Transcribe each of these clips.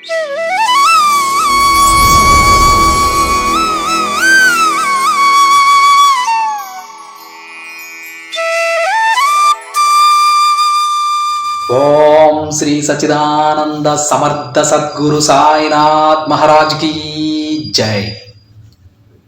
ఓం శ్రీ సచ్చిదానంద సమర్థ సద్గురు సాయినాథ్ మహారాజ్ కి జై.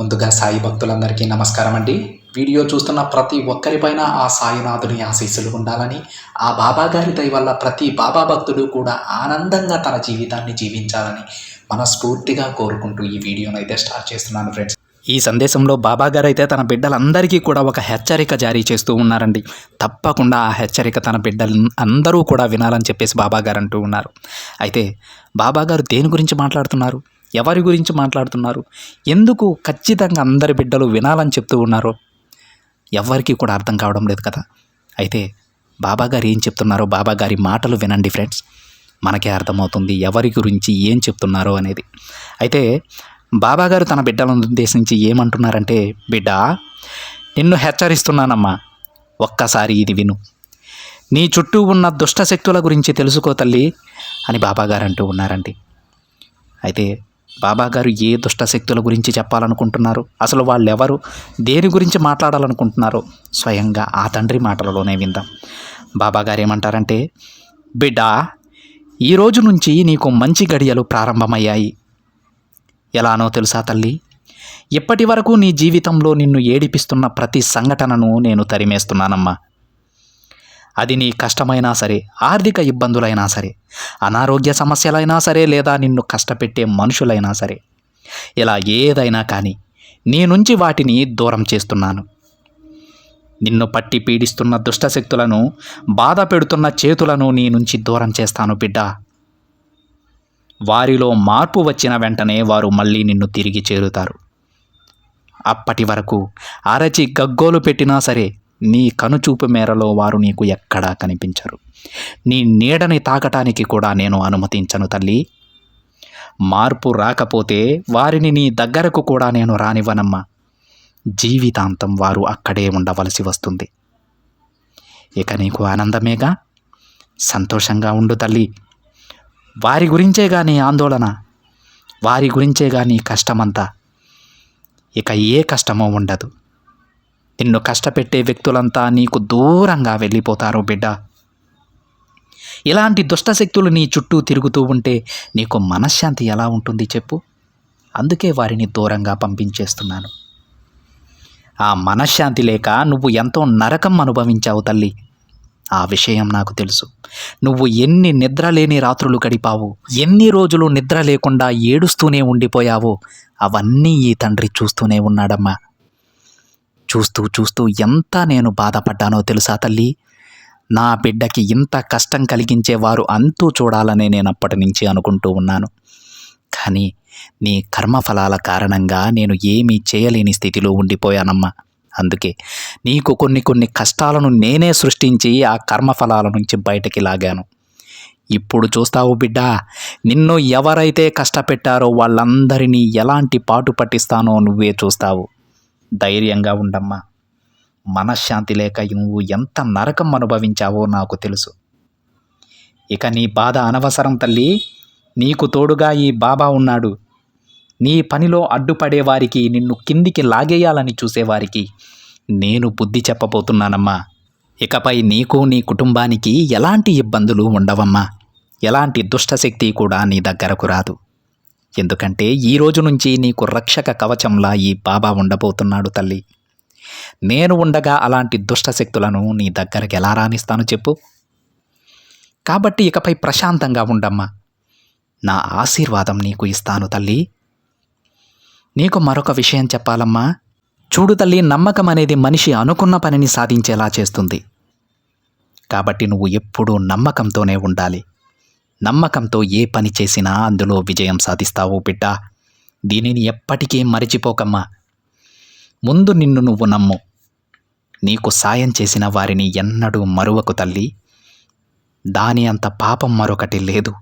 ముందుగా సాయి భక్తులందరికీ నమస్కారం అండి. వీడియో చూస్తున్న ప్రతి ఒక్కరిపైన ఆ సాయినాథుని ఆశీస్సులు ఉండాలని, ఆ బాబా గారి దయ వల్ల ప్రతి బాబా భక్తుడు కూడా ఆనందంగా తన జీవితాన్ని జీవించాలని మనస్ఫూర్తిగా కోరుకుంటూ ఈ వీడియోను అయితే స్టార్ట్ చేస్తున్నాను ఫ్రెండ్స్. ఈ సందేశంలో బాబా గారు అయితే తన బిడ్డలందరికీ కూడా ఒక హెచ్చరిక జారీ చేస్తూ ఉన్నారండి. తప్పకుండా ఆ హెచ్చరిక తన బిడ్డలు అందరూ కూడా వినాలని చెప్పేసి బాబా గారు అంటూ ఉన్నారు. అయితే బాబా గారు దేని గురించి మాట్లాడుతున్నారు, ఎవరి గురించి మాట్లాడుతున్నారు, ఎందుకు ఖచ్చితంగా అందరి బిడ్డలు వినాలని చెప్తూ ఉన్నారో ఎవరికి కూడా అర్థం కావడం లేదు కదా. అయితే బాబా గారు ఏం చెప్తున్నారో బాబా గారి మాటలు వినండి ఫ్రెండ్స్, మనకే అర్థమవుతుంది ఎవరి గురించి ఏం చెప్తున్నారో అనేది. అయితే బాబా గారు తన బిడ్డలను ఉద్దేశించి ఏమంటున్నారంటే, బిడ్డ నిన్ను హెచ్చరిస్తున్నానమ్మా, ఒక్కసారి ఇది విను. నీ చుట్టూ ఉన్న దుష్ట శక్తుల గురించి తెలుసుకో తల్లి అని బాబా గారు అంటూ ఉన్నారండి. అయితే బాబా గారు ఏ దుష్ట శక్తుల గురించి చెప్పాలనుకుంటున్నారు, అసలు వాళ్ళు ఎవరు, దేని గురించి మాట్లాడాలనుకుంటున్నారో స్వయంగా ఆ తండ్రి మాటలలోనే విందాం. బాబా గారు ఏమంటారంటే, బిడ్డ ఈ రోజు నుంచి నీకు మంచి గడియలు ప్రారంభమయ్యాయి. ఎలానో తెలుసా తల్లి, ఇప్పటి వరకు నీ జీవితంలో నిన్ను ఏడిపిస్తున్న ప్రతి సంఘటనను నేను తరిమేస్తున్నానమ్మా. అది నీ కష్టమైనా సరే, ఆర్థిక ఇబ్బందులైనా సరే, అనారోగ్య సమస్యలైనా సరే, లేదా నిన్ను కష్టపెట్టే మనుషులైనా సరే, ఇలా ఏదైనా కానీ నీ నుంచి వాటిని దూరం చేస్తున్నాను. నిన్ను పట్టి పీడిస్తున్న దుష్టశక్తులను, బాధ పెడుతున్న చేతులను నీ నుంచి దూరం చేస్తాను బిడ్డ. వారిలో మార్పు వచ్చిన వెంటనే వారు మళ్ళీ నిన్ను తిరిగి చేరుతారు. అప్పటి వరకు అరచి గగ్గోలు పెట్టినా సరే నీ కనుచూపు మేరలో వారు నీకు ఎక్కడా కనిపించరు. నీ నీడని తాకటానికి కూడా నేను అనుమతించను తల్లి. మార్పు రాకపోతే వారిని నీ దగ్గరకు కూడా నేను రానివ్వనమ్మా. జీవితాంతం వారు అక్కడే ఉండవలసి వస్తుంది. ఇక నీకు ఆనందమేగా, సంతోషంగా ఉండు తల్లి. వారి గురించేగా నీ ఆందోళన, వారి గురించేగా నీ కష్టమంతా. ఇక ఏ కష్టమో ఉండదు. నిన్ను కష్టపెట్టే వ్యక్తులంతా నీకు దూరంగా వెళ్ళిపోతారు బిడ్డ. ఇలాంటి దుష్టశక్తులు నీ చుట్టూ తిరుగుతూ ఉంటే నీకు మనశ్శాంతి ఎలా ఉంటుంది చెప్పు. అందుకే వారిని దూరంగా పంపించేస్తున్నాను. ఆ మనశ్శాంతి లేక నువ్వు ఎంతో నరకం అనుభవించావు తల్లి. ఆ విషయం నాకు తెలుసు. నువ్వు ఎన్ని నిద్రలేని రాత్రులు గడిపావు, ఎన్ని రోజులు నిద్ర లేకుండా ఏడుస్తూనే ఉండిపోయావో అవన్నీ ఈ తండ్రి చూస్తూనే ఉన్నాడమ్మా. చూస్తూ చూస్తూ ఎంత నేను బాధపడ్డానో తెలుసా తల్లి. నా బిడ్డకి ఇంత కష్టం కలిగించేవారు అంతూ చూడాలనే నేను అప్పటి నుంచి అనుకుంటూ ఉన్నాను. కానీ నీ కర్మఫలాల కారణంగా నేను ఏమీ చేయలేని స్థితిలో ఉండిపోయానమ్మా. అందుకే నీకు కొన్ని కష్టాలను నేనే సృష్టించి ఆ కర్మఫలాల నుంచి బయటకి లాగాను. ఇప్పుడు చూస్తావు బిడ్డ, నిన్ను ఎవరైతే కష్టపెట్టారో వాళ్ళందరినీ ఎలాంటి పాటు పట్టిస్తానో నువ్వే చూస్తావు. ధైర్యంగా ఉండమ్మా. మనశ్శాంతి లేక నువ్వు ఎంత నరకం అనుభవించావో నాకు తెలుసు. ఇక నీ బాధ అనవసరం తల్లి. నీకు తోడుగా ఈ బాబా ఉన్నాడు. నీ పనిలో అడ్డుపడేవారికి, నిన్ను కిందికి లాగేయాలని చూసేవారికి నేను బుద్ధి చెప్పబోతున్నానమ్మా. ఇకపై నీకు నీ కుటుంబానికి ఎలాంటి ఇబ్బందులు ఉండవమ్మా. ఎలాంటి దుష్టశక్తి కూడా నీ దగ్గరకు రాదు. ఎందుకంటే ఈ రోజు నుంచి నీకు రక్షక కవచంలా ఈ బాబా ఉండబోతున్నాడు తల్లి. నేను ఉండగా అలాంటి దుష్టశక్తులను నీ దగ్గరకు ఎలా రానిస్తాను చెప్పు. కాబట్టి ఇకపై ప్రశాంతంగా ఉండమ్మా. నా ఆశీర్వాదం నీకు ఇస్తాను తల్లి. నీకు మరొక విషయం చెప్పాలమ్మా. చూడు తల్లి, నమ్మకం అనేది మనిషి అనుకున్న పనిని సాధించేలా చేస్తుంది. కాబట్టి నువ్వు ఎప్పుడూ నమ్మకంతోనే ఉండాలి. నమ్మకంతో ఏ పని చేసినా అందులో విజయం సాధిస్తావు బిడ్డ. దీనిని ఎప్పటికీ మరిచిపోకమ్మా. ముందు నిన్ను నువ్వు నమ్ము. నీకు సాయం చేసిన వారిని ఎన్నడూ మరువకు తల్లి. దాని అంత పాపం మరొకటి లేదు.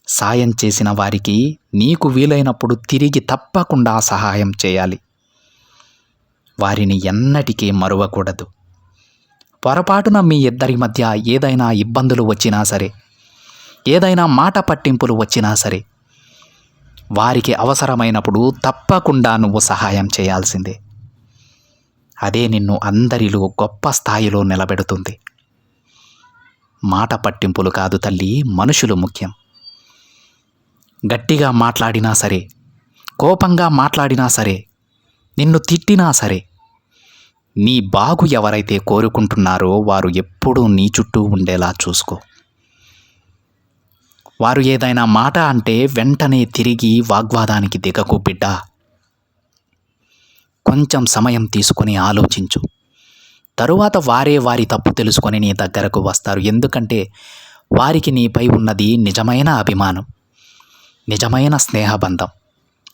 సాయం చేసిన వారికి నీకు వీలైనప్పుడు తిరిగి తప్పకుండా సహాయం చేయాలి. వారిని ఎన్నటికీ మరువకూడదు. పొరపాటున మీ ఇద్దరి మధ్య ఏదైనా ఇబ్బందులు వచ్చినా సరే ఏదైనా మాట పట్టింపులు వచ్చినా సరే వారికి అవసరమైనప్పుడు తప్పకుండా నువ్వు సహాయం చేయాల్సిందే. అదే నిన్ను అందరిలో గొప్ప స్థాయిలో నిలబెడుతుంది. మాట పట్టింపులు కాదు తల్లి, మనుషులు ముఖ్యం. గట్టిగా మాట్లాడినా సరే, కోపంగా మాట్లాడినా సరే, నిన్ను తిట్టినా సరే, నీ బాగు ఎవరైతే కోరుకుంటున్నారో వారు ఎప్పుడూ నీ చుట్టూ ఉండేలా చూసుకో. వారు ఏదైనా మాట అంటే వెంటనే తిరిగి వాగ్వాదానికి దిగకు బిడ్డ. కొంచెం సమయం తీసుకొని ఆలోచించు. తరువాత వారే వారి తప్పు తెలుసుకొని నీ దగ్గరకు వస్తారు. ఎందుకంటే వారికి నీపై ఉన్నది నిజమైన అభిమానం, నిజమైన స్నేహబంధం.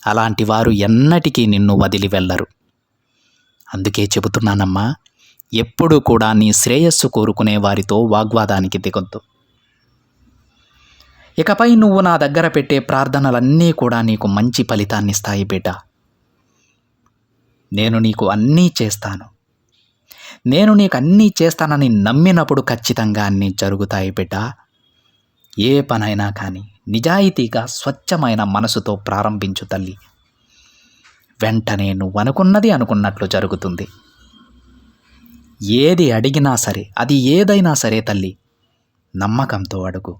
అలాంటి వారు ఎన్నటికీ నిన్ను వదిలి వెళ్ళరు. అందుకే చెబుతున్నానమ్మా, ఎప్పుడూ కూడా నీ శ్రేయస్సు కోరుకునే వారితో వాగ్వాదానికి దిగొద్దు. ఇకపై నువ్వు నా దగ్గర పెట్టే ప్రార్థనలన్నీ కూడా నీకు మంచి ఫలితాన్నిస్తాయి బిడ్డ. నేను నీకు అన్నీ చేస్తాను. నేను నీకు అన్నీ చేస్తానని నమ్మినప్పుడు ఖచ్చితంగా అన్నీ జరుగుతాయి బిడ్డ. ఏ పనైనా కానీ నిజాయితీగా స్వచ్ఛమైన మనసుతో ప్రారంభించు తల్లి. వెంటనే నువ్వు అనుకున్నది అనుకున్నట్లు జరుగుతుంది. ఏది అడిగినా సరే, అది ఏదైనా సరే తల్లి, నమ్మకంతో అడుగు.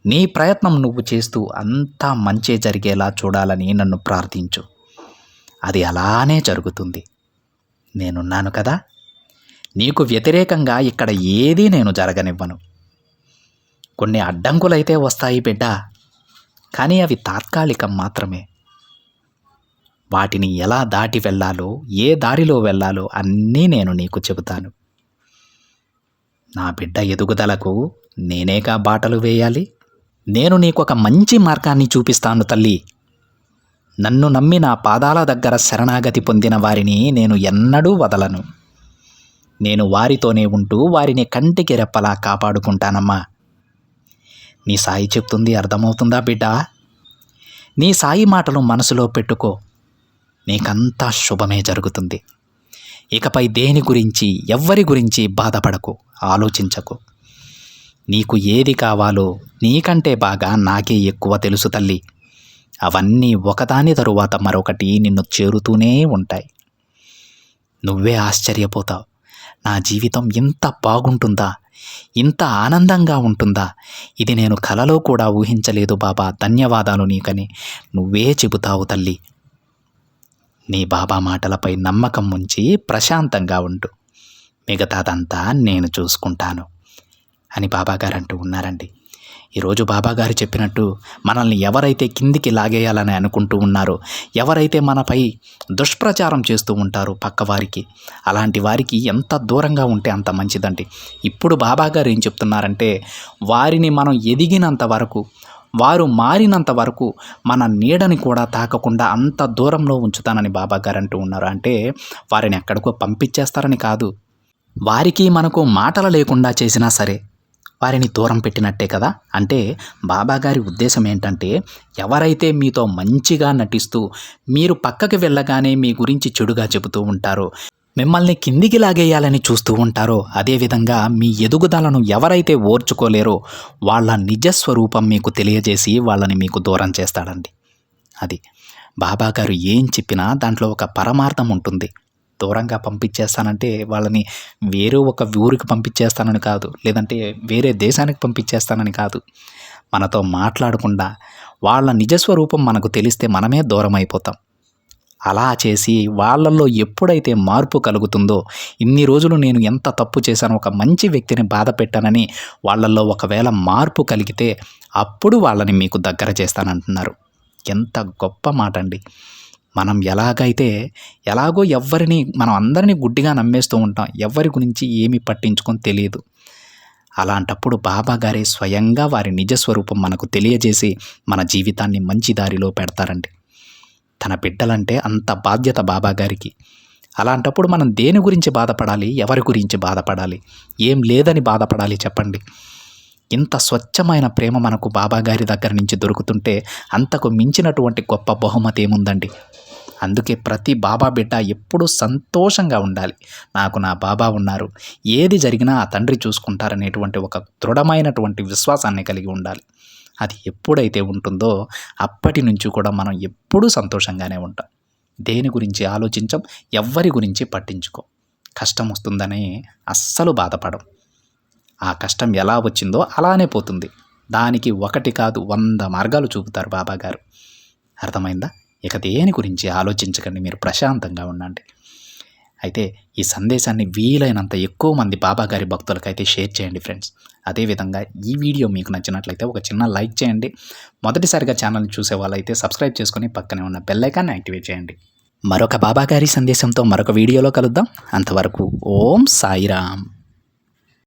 నీ ప్రయత్నం నువ్వు చేస్తూ అంతా మంచే జరిగేలా చూడాలని నన్ను ప్రార్థించు. అది అలానే జరుగుతుంది. నేనున్నాను కదా. నీకు వ్యతిరేకంగా ఇక్కడ ఏదీ నేను జరగనివ్వను. కొన్ని అడ్డంకులైతే వస్తాయి బిడ్డ, కానీ అవి తాత్కాలికం మాత్రమే. వాటిని ఎలా దాటి వెళ్ళాలో, ఏ దారిలో వెళ్ళాలో అన్నీ నేను నీకు చెబుతాను. నా బిడ్డ ఎదుగుదలకు నేనేగా బాటలు వేయాలి. నేను నీకు ఒక మంచి మార్గాన్ని చూపిస్తాను తల్లి. నన్ను నమ్మి నా పాదాల దగ్గర శరణాగతి పొందిన వారిని నేను ఎన్నడూ వదలను. నేను వారితోనే ఉంటూ వారిని కంటికి రెప్పలా కాపాడుకుంటానమ్మా. నీ సాయి చెప్తుంది అర్థమవుతుందా బిడ్డ? నీ సాయి మాటలు మనసులో పెట్టుకో. నీకంతా శుభమే జరుగుతుంది. ఇకపై దేని గురించి, ఎవ్వరి గురించి బాధపడకు, ఆలోచించకు. నీకు ఏది కావాలో నీకంటే బాగా నాకే ఎక్కువ తెలుసు తల్లి. అవన్నీ ఒకదాని తరువాత మరొకటి నిన్ను చేరుతూనే ఉంటాయి. నువ్వే ఆశ్చర్యపోతావు. నా జీవితం ఇంత బాగుంటుందా, ఇంత ఆనందంగా ఉంటుందా, ఇది నేను కలలో కూడా ఊహించలేదు బాబా, ధన్యవాదాలు నీకని నువ్వే చెబుతావు తల్లి. నీ బాబా మాటలపై నమ్మకం ఉంచి ప్రశాంతంగా ఉండు. మిగతాదంతా నేను చూసుకుంటాను అని బాబాగారు అంటూ ఉన్నారండి. ఈరోజు బాబాగారు చెప్పినట్టు మనల్ని ఎవరైతే కిందికి లాగేయాలని అనుకుంటూ ఉన్నారో, ఎవరైతే మనపై దుష్ప్రచారం చేస్తూ ఉంటారో పక్కవారికి, అలాంటి వారికి ఎంత దూరంగా ఉంటే అంత మంచిదండి. ఇప్పుడు బాబాగారు ఏం చెప్తున్నారంటే, వారిని మనం ఎదిగినంత వరకు, వారు మారినంత వరకు మన నీడని కూడా తాకకుండా అంత దూరంలో ఉంచుతానని బాబాగారు అంటూ ఉన్నారు. అంటే వారిని ఎక్కడికో పంపించేస్తారని కాదు. వారికి మనకు మాటలు లేకుండా చేసినా సరే వారిని దూరం పెట్టినట్టే కదా. అంటే బాబాగారి ఉద్దేశం ఏంటంటే, ఎవరైతే మీతో మంచిగా నటిస్తూ మీరు పక్కకి వెళ్ళగానే మీ గురించి చెడుగా చెబుతూ ఉంటారో, మిమ్మల్ని కిందికి లాగేయాలని చూస్తూ ఉంటారో, అదేవిధంగా మీ ఎదుగుదలను ఎవరైతే ఓర్చుకోలేరో వాళ్ళ నిజస్వరూపం మీకు తెలియజేసి వాళ్ళని మీకు దూరం చేస్తాడండి. అది బాబాగారు ఏం చెప్పినా దాంట్లో ఒక పరమార్థం ఉంటుంది. దూరంగా పంపించేస్తానంటే వాళ్ళని వేరే ఒక ఊరికి పంపించేస్తానని కాదు, లేదంటే వేరే దేశానికి పంపించేస్తానని కాదు. మనతో మాట్లాడకుండా వాళ్ళ నిజస్వరూపం మనకు తెలిస్తే మనమే దూరం అయిపోతాం. అలా చేసి వాళ్ళల్లో ఎప్పుడైతే మార్పు కలుగుతుందో, ఇన్ని రోజులు నేను ఎంత తప్పు చేశాను, ఒక మంచి వ్యక్తిని బాధ పెట్టానని వాళ్ళల్లో ఒకవేళ మార్పు కలిగితే అప్పుడు వాళ్ళని మీకు దగ్గర చేస్తానంటున్నారు. ఎంత గొప్ప మాట అండి. మనం ఎలాగో మనం అందరినీ గుడ్డిగా నమ్మేస్తూ ఉంటాం. ఎవరి గురించి ఏమీ పట్టించుకొని తెలియదు. అలాంటప్పుడు బాబాగారే స్వయంగా వారి నిజస్వరూపం మనకు తెలియజేసి మన జీవితాన్ని మంచి దారిలో పెడతారండి. తన బిడ్డలంటే అంత బాధ్యత బాబాగారికి. అలాంటప్పుడు మనం దేని గురించి బాధపడాలి, ఎవరి గురించి బాధపడాలి, ఏం లేదని బాధపడాలి చెప్పండి. ఇంత స్వచ్ఛమైన ప్రేమ మనకు బాబాగారి దగ్గర నుంచి దొరుకుతుంటే అంతకు మించినటువంటి గొప్ప బహుమతి ఏముందండి. అందుకే ప్రతి బాబా బిడ్డ ఎప్పుడూ సంతోషంగా ఉండాలి. నాకు నా బాబా ఉన్నారు, ఏది జరిగినా ఆ తండ్రి చూసుకుంటారనేటువంటి ఒక దృఢమైనటువంటి విశ్వాసాన్ని కలిగి ఉండాలి. అది ఎప్పుడైతే ఉంటుందో అప్పటి నుంచి కూడా మనం ఎప్పుడూ సంతోషంగానే ఉంటాం. దేని గురించి ఆలోచించం, ఎవ్వరి గురించి పట్టించుకోం. కష్టం వస్తుందని అస్సలు బాధపడం. ఆ కష్టం ఎలా వచ్చిందో అలానే పోతుంది. దానికి ఒకటి కాదు 100 మార్గాలు చూపుతారు బాబాగారు. అర్థమైందా? ఇక దేని గురించి ఆలోచించకండి, మీరు ప్రశాంతంగా ఉండండి. అయితే ఈ సందేశాన్ని వీలైనంత ఎక్కువ మంది బాబాగారి భక్తులకైతే షేర్ చేయండి ఫ్రెండ్స్. అదేవిధంగా ఈ వీడియో మీకు నచ్చినట్లయితే ఒక చిన్న లైక్ చేయండి. మొదటిసారిగా ఛానల్ని చూసే వాళ్ళైతే సబ్స్క్రైబ్ చేసుకొని పక్కనే ఉన్న బెల్ ఐకాన్ని యాక్టివేట్ చేయండి. మరొక బాబాగారి సందేశంతో మరొక వీడియోలో కలుద్దాం. అంతవరకు ఓం సాయిరామ్.